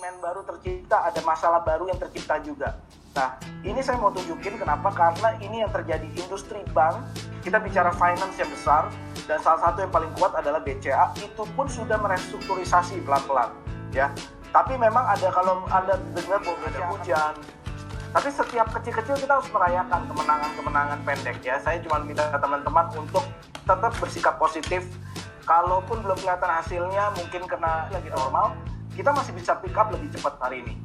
demand baru tercipta, ada masalah baru yang tercipta juga. Nah, ini saya mau tunjukin kenapa, karena ini yang terjadi. Industri bank, kita bicara finance yang besar, dan salah satu yang paling kuat adalah BCA, itu pun sudah merestrukturisasi pelan-pelan, ya. Tapi memang ada, kalau Anda dengar bahwa ada hujan, tapi setiap kecil-kecil kita harus merayakan kemenangan-kemenangan pendek, ya. Saya cuma minta teman-teman untuk tetap bersikap positif. Kalaupun belum kelihatan hasilnya, mungkin kena lagi normal, kita masih bisa pick up lebih cepat hari ini.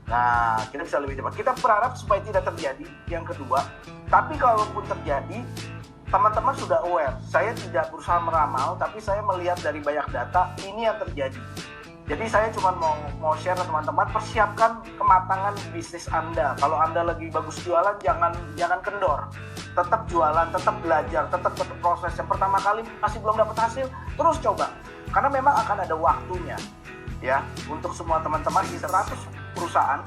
Nah, kita bisa lebih cepat. Kita berharap supaya tidak terjadi yang kedua. Tapi kalaupun terjadi, teman-teman sudah aware. Saya tidak berusaha meramal, tapi saya melihat dari banyak data, ini yang terjadi. Jadi saya cuma mau share ke teman-teman, persiapkan kematangan bisnis Anda. Kalau Anda lagi bagus jualan, jangan kendor. Tetap jualan, tetap belajar, tetap proses. Yang pertama kali masih belum dapat hasil, terus coba. Karena memang akan ada waktunya. Ya, untuk semua teman-teman di 100 perusahaan,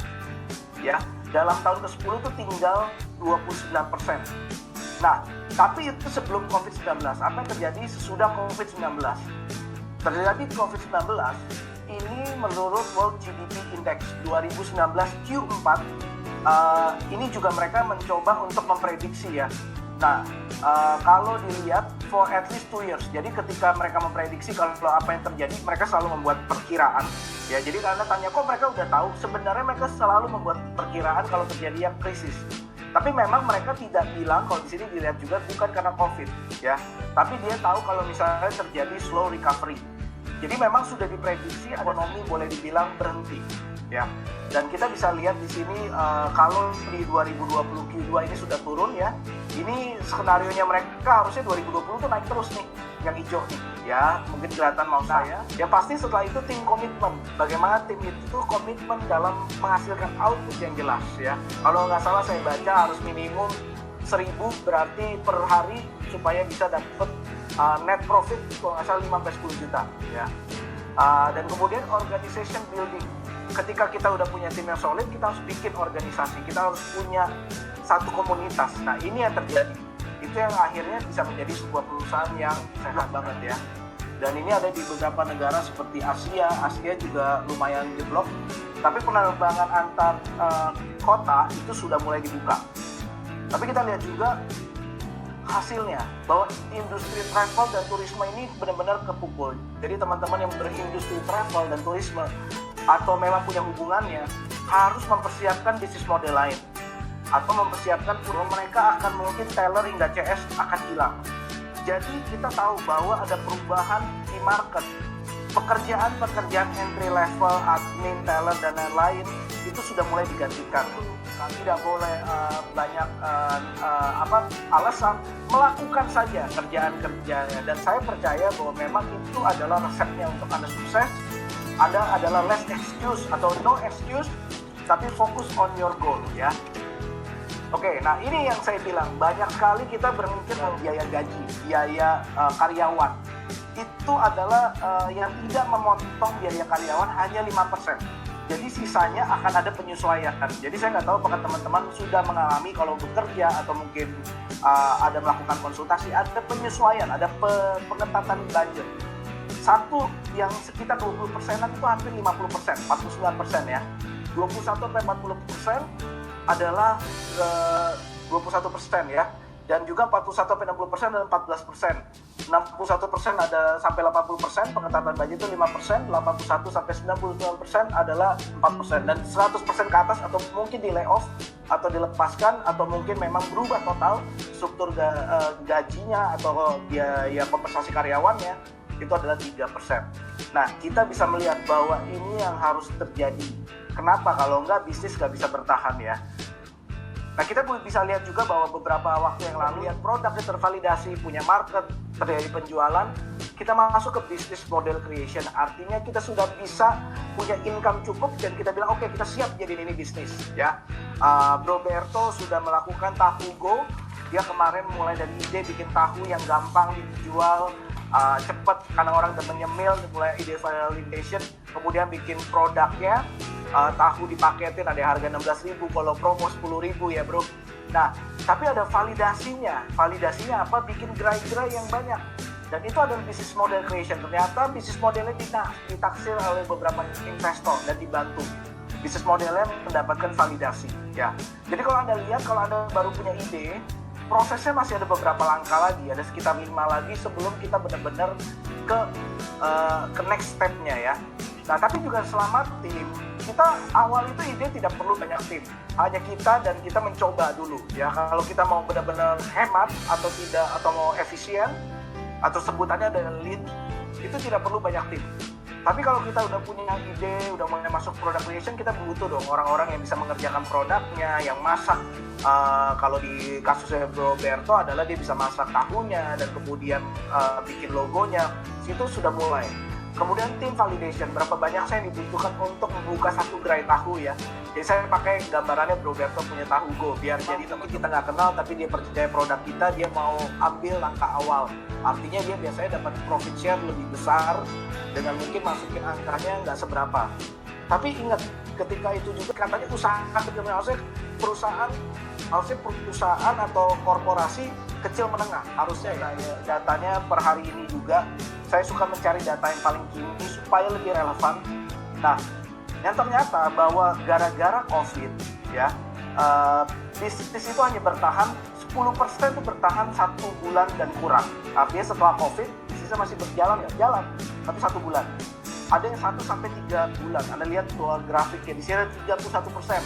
ya, dalam tahun ke-10 itu tinggal 29%. Nah, tapi itu sebelum COVID-19. Apa yang terjadi sesudah COVID-19? Terjadi COVID-19, ini menurut World GDP Index 2019 Q4, ini juga mereka mencoba untuk memprediksi, ya. Nah, kalau dilihat for at least 2 years, jadi ketika mereka memprediksi kalau apa yang terjadi, mereka selalu membuat perkiraan. Ya, jadi Anda tanya, kok mereka udah tahu? Sebenarnya mereka selalu membuat perkiraan kalau terjadi yang krisis. Tapi memang mereka tidak bilang, kalau di sini dilihat juga bukan karena COVID, ya. Tapi dia tahu kalau misalnya terjadi slow recovery. Jadi memang sudah diprediksi ekonomi boleh dibilang berhenti, ya. Dan kita bisa lihat di sini kalau di 2020 Q2 ini sudah turun, ya. Ini skenarionya mereka harusnya 2020 tuh naik terus nih, yang hijau nih, ya. Mungkin kelihatan mau saya. Ya pasti setelah itu tim komitmen. Bagaimana tim itu komitmen dalam menghasilkan output yang jelas, ya. Kalau nggak salah saya baca harus minimum 1.000 berarti per hari supaya bisa dapat net profit kalau nggak salah 5-10 juta, ya. Dan kemudian organization building. Ketika kita udah punya tim yang solid, kita harus bikin organisasi, kita harus punya satu komunitas. Nah, ini yang terjadi. Itu yang akhirnya bisa menjadi sebuah perusahaan yang sehat banget, ya. Dan ini ada di beberapa negara seperti Asia juga lumayan develop. Tapi penerbangan antar kota itu sudah mulai dibuka. Tapi kita lihat juga hasilnya bahwa industri travel dan turisme ini benar-benar kepukul. Jadi teman-teman yang berindustri travel dan turisme atau memang punya hubungannya harus mempersiapkan bisnis model lain atau mempersiapkan bahwa mereka akan mungkin teller hingga CS akan hilang. Jadi kita tahu bahwa ada perubahan di market. Pekerjaan entry level, admin, teller dan lain-lain itu sudah mulai digantikan. Tidak boleh banyak alasan, melakukan saja kerjaan-kerjanya. Dan saya percaya bahwa memang itu adalah resepnya untuk Anda sukses. Anda adalah less excuse atau no excuse, tapi fokus on your goal, ya. Oke, nah ini yang saya bilang, banyak sekali kita berpikir biaya gaji, biaya karyawan. Itu adalah yang tidak memotong biaya karyawan hanya 5%. Jadi sisanya akan ada penyesuaian. Jadi saya nggak tahu apakah teman-teman sudah mengalami kalau bekerja atau mungkin ada melakukan konsultasi, ada penyesuaian, ada pengetatan budget. Satu yang sekitar 20%-an itu hampir 50%, 49%, ya. 21-40% adalah 21%, ya. Dan juga 41-60% dan 14%. 61% ada sampai 80%, pengetatan budget itu 5%, 81-99% adalah 4%, dan 100% ke atas atau mungkin di layoff atau dilepaskan atau mungkin memang berubah total struktur gajinya atau biaya kompensasi karyawannya, itu adalah 3%. Nah, kita bisa melihat bahwa ini yang harus terjadi. Kenapa? Kalau enggak, bisnis nggak bisa bertahan, ya. Nah, kita bisa lihat juga bahwa beberapa waktu yang lalu yang produknya tervalidasi, punya market, terjadi penjualan, kita masuk ke business model creation. Artinya kita sudah bisa punya income cukup dan kita bilang, oke, kita siap jadi ini bisnis, ya. Bro Berto sudah melakukan Tahu Go. Dia kemarin mulai dari ide bikin tahu yang gampang dijual, cepat karena orang demen nyemil, mulai ide validation, kemudian bikin produknya, tahu dipaketin, ada harga 16.000, kalau promo 10.000, ya bro. Nah, tapi ada validasinya. Validasinya apa? Bikin gerai-gerai yang banyak. Dan itu adalah bisnis model creation. Ternyata bisnis modelnya ditaksir oleh beberapa investor dan dibantu. Bisnis modelnya mendapatkan validasi. Ya. Jadi kalau Anda lihat, kalau Anda baru punya ide, prosesnya masih ada beberapa langkah lagi, ada sekitar 5 lagi sebelum kita benar-benar ke next step-nya ya. Nah, tapi juga selama tim, kita awal itu ide tidak perlu banyak tim, hanya kita dan kita mencoba dulu ya. Kalau kita mau benar-benar hemat atau tidak, atau mau efisien, atau sebutannya adalah lean, itu tidak perlu banyak tim. Tapi kalau kita udah punya ide, udah mau masuk product creation, kita butuh dong orang-orang yang bisa mengerjakan produknya, yang masak. Kalau di kasusnya Roberto adalah dia bisa masak tahunya dan kemudian bikin logonya. Itu sudah mulai. Kemudian tim validation, berapa banyak saya dibutuhkan untuk membuka satu gerai tahu ya. Jadi saya pakai gambarannya Roberto punya tahu go, biar jadi teman kita nggak kenal tapi dia percaya produk kita, dia mau ambil langkah awal. Artinya dia biasanya dapat profit share lebih besar dengan mungkin masukin angkanya nggak seberapa. Tapi ingat, ketika itu juga katanya usaha kecil, harusnya perusahaan atau korporasi kecil menengah harusnya ya. Datanya per hari ini juga saya suka mencari data yang paling kini supaya lebih relevan. Nah, yang ternyata bahwa gara-gara COVID ya, bisnis itu hanya bertahan 10% itu bertahan 1 bulan dan kurang. Artinya setelah COVID bisnisnya masih berjalan ya, jalan, tapi 1 bulan. Ada yang 1-3 bulan. Anda lihat dua grafiknya di sini, 31%.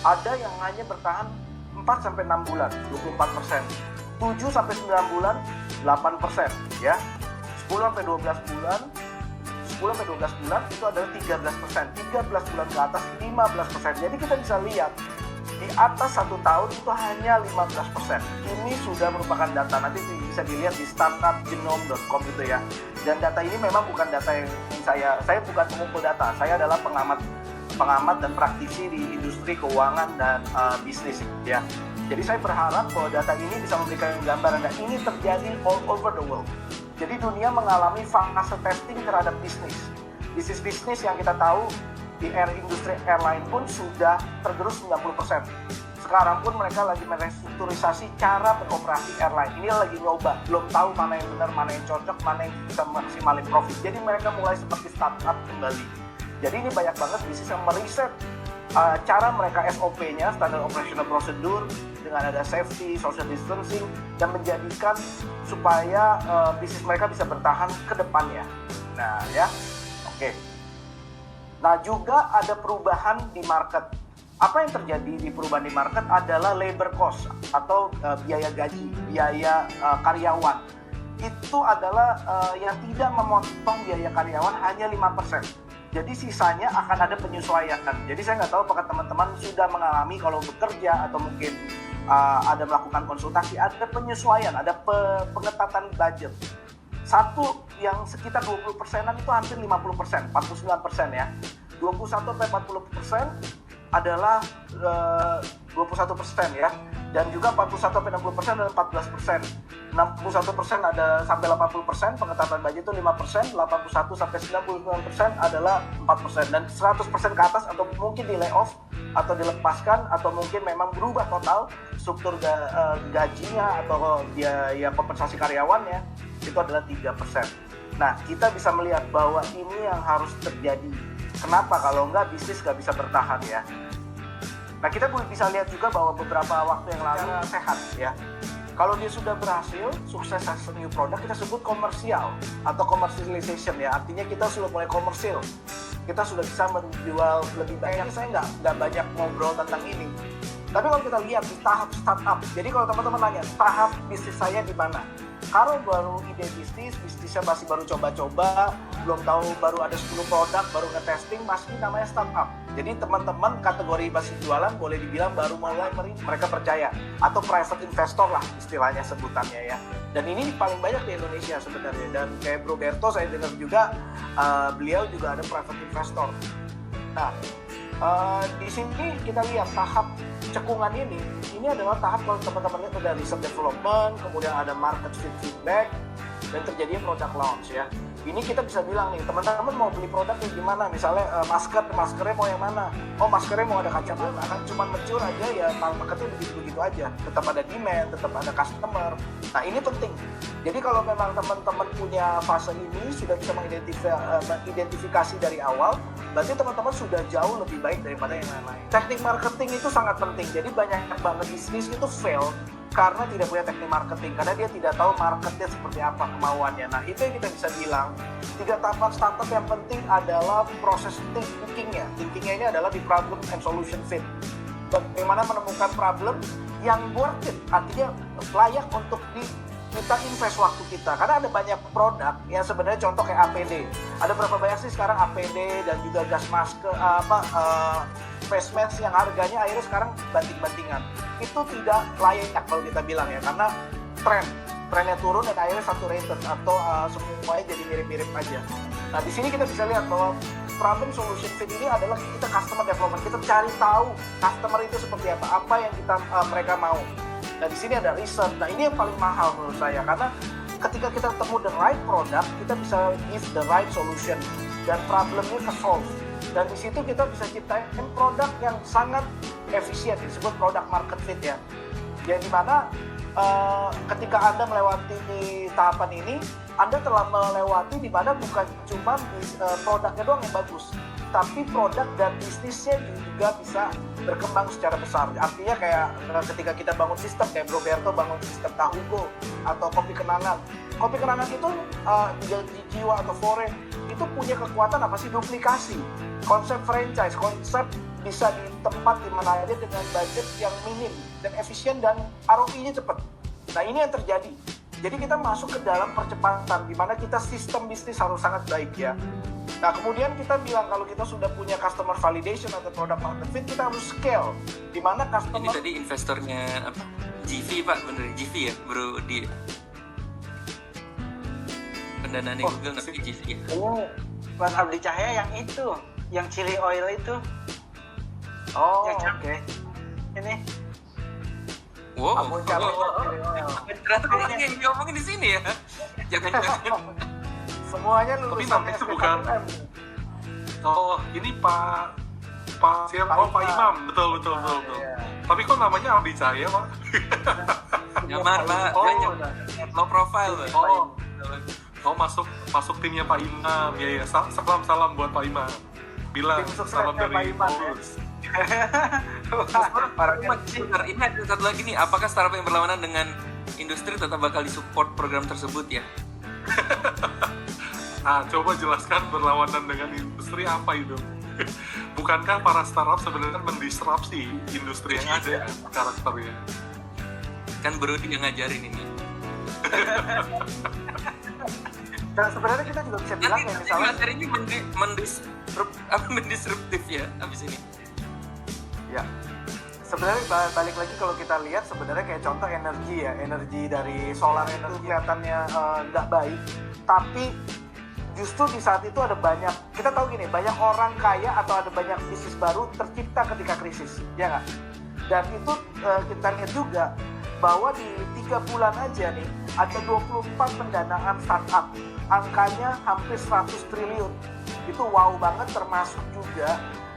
Ada yang hanya bertahan 4-6 bulan, 24%. 7-9 bulan, 8%, ya. 10-12 bulan, 10-12 bulan itu adalah 13%. 13 bulan ke atas 15%. Jadi kita bisa lihat di atas 1 tahun itu hanya 15%. Ini sudah merupakan data, nanti bisa dilihat di startupgenome.com itu ya. Dan data ini memang bukan data yang saya bukan pengumpul data, saya adalah pengamat dan praktisi di industri keuangan dan bisnis ya. Jadi saya berharap bahwa data ini bisa memberikan gambaran, dan ini terjadi all over the world. Jadi dunia mengalami fase testing terhadap bisnis. Bisnis yang kita tahu di industri airline pun sudah tergerus 90%. Sekarang pun mereka lagi merestrukturisasi cara beroperasi airline. Ini lagi nyoba, belum tahu mana yang benar, mana yang cocok, mana yang bisa maksimalin profit. Jadi mereka mulai seperti startup kembali. Jadi ini banyak banget bisnis yang meriset cara mereka SOP-nya, Standard Operational Procedure, dengan ada safety, social distancing, dan menjadikan supaya bisnis mereka bisa bertahan ke depannya. Nah ya, oke. Nah juga ada perubahan di market. Apa yang terjadi di perubahan di market adalah labor cost atau biaya gaji, biaya karyawan. Itu adalah yang tidak memotong biaya karyawan hanya 5%. Jadi sisanya akan ada penyesuaian. Jadi saya nggak tahu apakah teman-teman sudah mengalami kalau bekerja atau mungkin ada melakukan konsultasi, ada penyesuaian, ada pengetatan budget. Satu yang sekitar 20%-an itu hampir 50%, 49% ya. 21-40% adalah 21% ya. Dan juga 41-60% adalah 14%. 61% ada sampai 80%, pengetatan budget itu 5%, 81-99% adalah 4%, dan 100% ke atas atau mungkin di layoff atau dilepaskan atau mungkin memang berubah total struktur gajinya atau biaya kompensasi karyawannya, itu adalah 3%. Nah, kita bisa melihat bahwa ini yang harus terjadi. Kenapa? Kalau enggak bisnis nggak bisa bertahan ya. Nah, kita bisa lihat juga bahwa beberapa waktu yang lalu sehat ya. Kalau dia sudah berhasil, sukses as a new product, kita sebut komersial atau commercialization ya. Artinya kita sudah mulai komersil. Kita sudah bisa menjual lebih banyak. Saya nggak banyak ngobrol tentang ini. Tapi kalau kita lihat di tahap startup, jadi kalau teman-teman nanya, tahap bisnis saya di mana? Kalau baru ide bisnisnya masih baru coba-coba, belum tahu, baru ada 10 produk, baru nge-testing, masih namanya startup. Jadi teman-teman kategori masih jualan boleh dibilang baru mulai mereka percaya. Atau private investor lah istilahnya sebutannya ya. Dan ini paling banyak di Indonesia sebenarnya. Dan kayak Roberto saya dengar juga, beliau juga ada private investor. Nah, di sini kita lihat tahap cekungan ini adalah tahap kalau teman-teman lihat ada research development, kemudian ada market fit feedback, dan terjadinya produk launch ya. Ini kita bisa bilang nih, teman-teman mau beli produk nih gimana? Misalnya maskernya mau yang mana? Oh, maskernya mau ada kacamata, kan cuma mature aja ya, marketnya begitu-begitu aja. Tetap ada demand, tetap ada customer. Nah, ini penting. Jadi kalau memang teman-teman punya fase ini, sudah bisa mengidentifikasi dari awal, berarti teman-teman sudah jauh lebih baik daripada yang lain-lain. Teknik marketing itu sangat penting. Jadi banyak banget bisnis itu fail karena tidak punya teknik marketing, karena dia tidak tahu marketnya seperti apa, kemauannya. Nah, itu yang kita bisa bilang, 3 tahapan startup yang penting adalah proses thinkingnya. Thinkingnya ini adalah di problem and solution fit. Bagaimana menemukan problem yang worth it, artinya layak untuk kita invest waktu kita. Karena ada banyak produk yang sebenarnya contoh kayak APD. Ada berapa banyak sih sekarang APD dan juga gas masker, face mask yang harganya akhirnya sekarang banting-bantingan. Itu tidak layak kalau kita bilang ya, karena trennya turun dan akhirnya saturated atau semuanya jadi mirip-mirip aja. Nah, di sini kita bisa lihat bahwa problem solution fit ini adalah kita customer development. Kita cari tahu customer itu seperti apa yang mereka mau. Nah, di sini ada research. Nah, ini yang paling mahal menurut saya, karena ketika kita ketemu the right product, kita bisa give the right solution dan problemnya ke solve. Dan di situ kita bisa ciptain produk yang sangat efisien, disebut produk market fit ya. Yang dimana ketika Anda melewati tahapan ini, Anda telah melewati di mana bukan cuma produknya doang yang bagus, tapi produk dan bisnisnya juga bisa berkembang secara besar. Artinya kayak ketika kita bangun sistem, kayak Roberto bangun sistem Tahugo atau Kopi Kenangan. Kopi Kenangan itu Jiwa atau Fore itu punya kekuatan apa sih? Duplikasi. Konsep franchise, konsep bisa di tempat di mana aja dengan budget yang minim dan efisien dan ROI-nya cepat. Nah, ini yang terjadi. Jadi kita masuk ke dalam percepatan di mana kita sistem bisnis harus sangat baik ya. Nah, kemudian kita bilang kalau kita sudah punya customer validation atau product market fit, kita harus scale. Di mana customer... Ini tadi investornya apa? GV Pak, bener GV ya? Bro di pendanaan Google tapi GV ya? Ini Mas Abdi Cahya yang itu, yang chili oil itu. Oh, oke. Ini. Wow. Ternyata orang yang diomongin di sini ya. Jangan-jangan. Semuanya lulusan itu bukan. Oh, ini Pak siapa? Oh, Pak Imam. Betul. Yeah. Tapi kok namanya Abdi Cahya, Pak? Nyamar, Pak. Low profile, Pak. Oh, masuk timnya Pak Imam. Ya. Salam buat Pak Imam. Bilang salam dari Paulus. Ini ada satu lagi nih, apakah startup yang berlawanan dengan industri tetap bakal disupport program tersebut ya? Coba jelaskan berlawanan dengan industri apa itu? Bukankah para startup sebenarnya mendisrupsi industri yang ada karakternya? Kan Brody yang ngajarin ini. Dan sebenarnya kita juga bisa bilang ya, misalnya materinya mendisruptif ya abis ini. Ya, sebenarnya balik lagi kalau kita lihat sebenarnya kayak contoh energi dari solar energi kelihatannya nggak baik, tapi justru di saat itu ada banyak, kita tahu gini, banyak orang kaya atau ada banyak bisnis baru tercipta ketika krisis, ya nggak? Dan itu kita lihat juga bahwa di 3 bulan aja nih ada 24 pendanaan startup, angkanya hampir 100 triliun. Itu wow banget, termasuk juga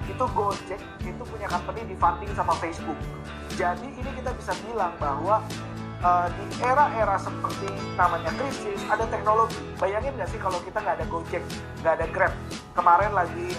itu Gojek, itu punya company di funding sama Facebook. Jadi ini kita bisa bilang bahwa di era-era seperti namanya krisis ada teknologi. Bayangin nggak sih kalau kita nggak ada Gojek, nggak ada Grab. Kemarin lagi